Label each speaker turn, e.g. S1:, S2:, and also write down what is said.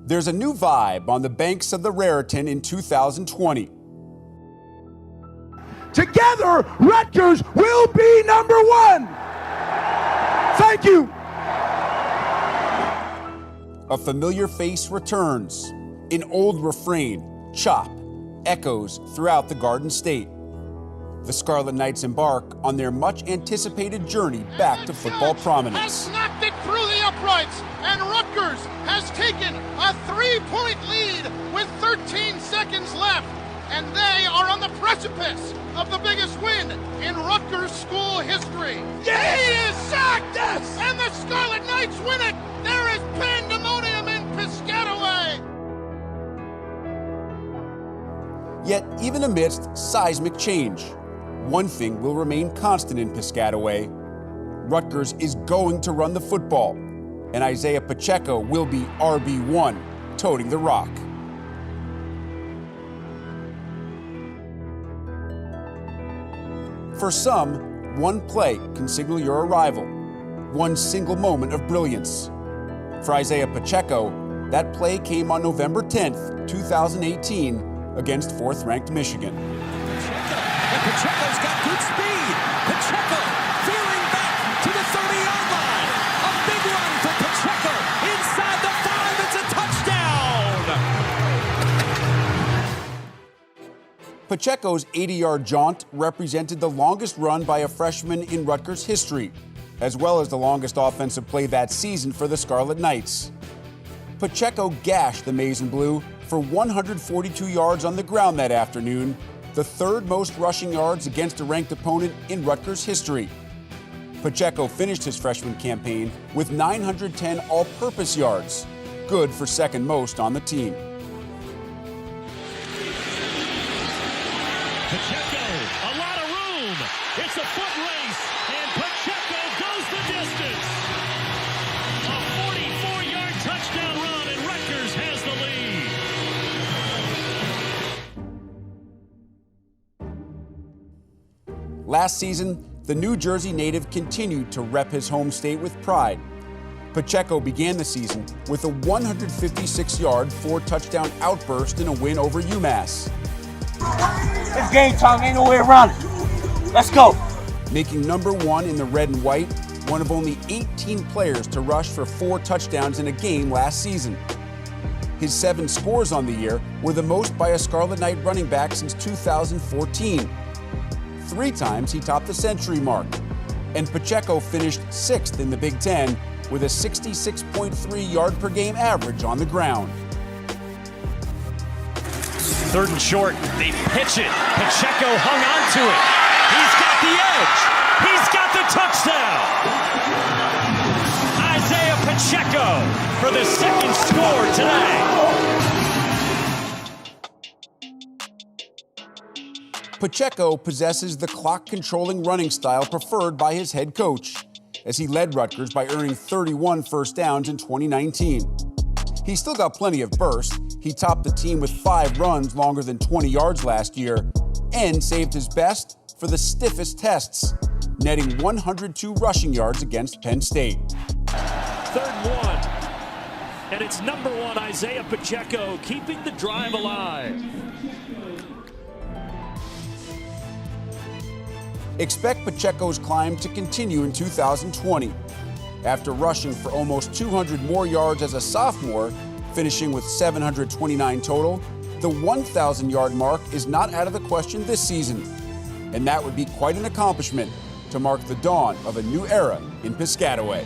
S1: There's a new vibe on the banks of the Raritan in 2020.
S2: Together, Rutgers will be #1. Thank you.
S1: A familiar face returns. An old refrain, chop, echoes throughout the Garden State. The Scarlet Knights embark on their much-anticipated journey back to football prominence.
S3: Has snapped it through the uprights, and Rutgers has taken a 3-point lead with 13 seconds left, and they are on the precipice of the biggest win in Rutgers school history. Yeah. He is sacked, yes, and the Scarlet Knights win it. There is pandemonium in Piscataway.
S1: Yet, even amidst seismic change, one thing will remain constant in Piscataway. Rutgers is going to run the football, and Isaih Pacheco will be RB1, toting the rock. For some, one play can signal your arrival, one single moment of brilliance. For Isaih Pacheco, that play came on November 10th, 2018, against 4th-ranked Michigan.
S4: And Pacheco's got good speed. Pacheco veering back to the 30-yard line. A big run for Pacheco inside the 5. It's a touchdown.
S1: Pacheco's 80-yard jaunt represented the longest run by a freshman in Rutgers history, as well as the longest offensive play that season for the Scarlet Knights. Pacheco gashed the Maize and Blue for 142 yards on the ground that afternoon, the 3rd most rushing yards against a ranked opponent in Rutgers history. Pacheco finished his freshman campaign with 910 all-purpose yards, good for 2nd most on the team.
S5: Pacheco, a lot of room. It's a foot race, and Pacheco goes the distance. A 44-yard touchdown run, and Rutgers has the lead.
S1: Last season, the New Jersey native continued to rep his home state with pride. Pacheco began the season with a 156-yard, 4-touchdown outburst in a win over UMass.
S6: It's game time, ain't no way around it. Let's go.
S1: Making #1 in the red and white, one of only 18 players to rush for 4 touchdowns in a game last season. His 7 scores on the year were the most by a Scarlet Knight running back since 2014. 3 times he topped the century mark, and Pacheco finished 6th in the Big Ten with a 66.3 yard per game average on the ground.
S5: 3rd and short, they pitch it. Pacheco hung on to it. He's got the edge. He's got the touchdown. Isaih Pacheco for the 2nd score today.
S1: Pacheco possesses the clock-controlling running style preferred by his head coach, as he led Rutgers by earning 31 first downs in 2019. He still got plenty of burst. He topped the team with 5 runs longer than 20 yards last year, and saved his best for the stiffest tests, netting 102 rushing yards against Penn State.
S5: 3rd and 1, and it's #1 Isaih Pacheco keeping the drive alive.
S1: Expect Pacheco's climb to continue in 2020. After rushing for almost 200 more yards as a sophomore, finishing with 729 total, the 1,000-yard mark is not out of the question this season. And that would be quite an accomplishment to mark the dawn of a new era in Piscataway.